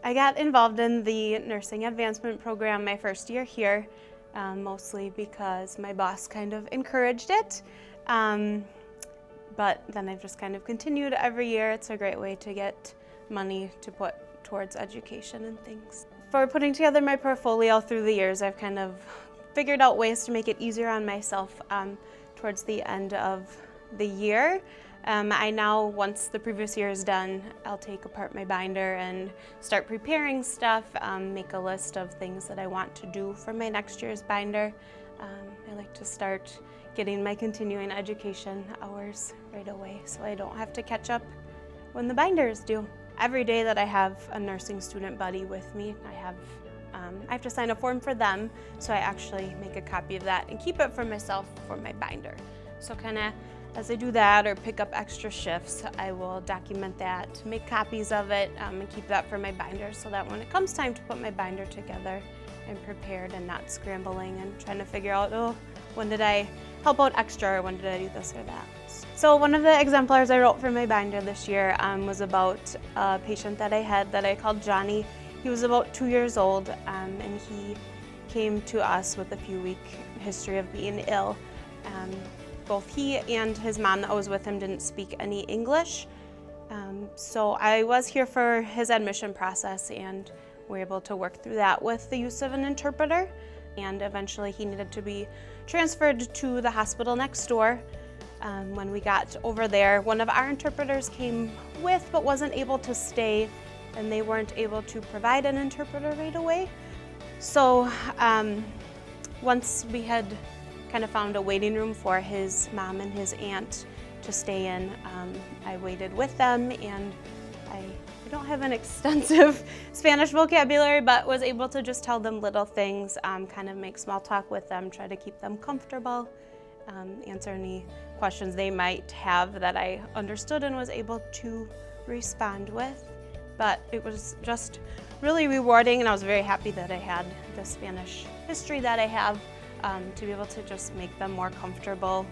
I got involved in the nursing advancement program my first year here, mostly because my boss kind of encouraged it. But then I've just kind of continued every year. It's a great way to get money to put towards education and things. For putting together my portfolio through the years, I've kind of figured out ways to make it easier on myself towards the end of the year. I now, once the previous year is done, I'll take apart my binder and start preparing stuff, make a list of things that I want to do for my next year's binder. I like to start getting my continuing education hours right away so I don't have to catch up when the binder is due. Every day that I have a nursing student buddy with me, I have to sign a form for them, so I actually make a copy of that and keep it for myself for my binder. So kind of as I do that or pick up extra shifts, I will document that, make copies of it, and keep that for my binder so that when it comes time to put my binder together, I'm prepared and not scrambling and trying to figure out, oh, when did I help out extra or when did I do this or that. So one of the exemplars I wrote for my binder this year was about a patient that I had that I called Johnny. He was about 2 years old and he came to us with a few-week history of being ill. Both he and his mom that was with him didn't speak any English. So I was here for his admission process and we were able to work through that with the use of an interpreter. And eventually he needed to be transferred to the hospital next door. When we got over there, one of our interpreters came with but wasn't able to stay, and they weren't able to provide an interpreter right away. So once we had kind of found a waiting room for his mom and his aunt to stay in, I waited with them, and I don't have an extensive Spanish vocabulary, but was able to just tell them little things, kind of make small talk with them, try to keep them comfortable, answer any questions they might have that I understood and was able to respond with. But it was just really rewarding, and I was very happy that I had the Spanish history that I have to be able to just make them more comfortable,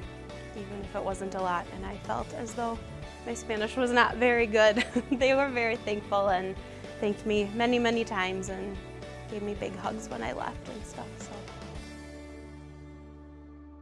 even if it wasn't a lot. And I felt as though my Spanish was not very good. They were very thankful and thanked me many, many times and gave me big hugs when I left and stuff. So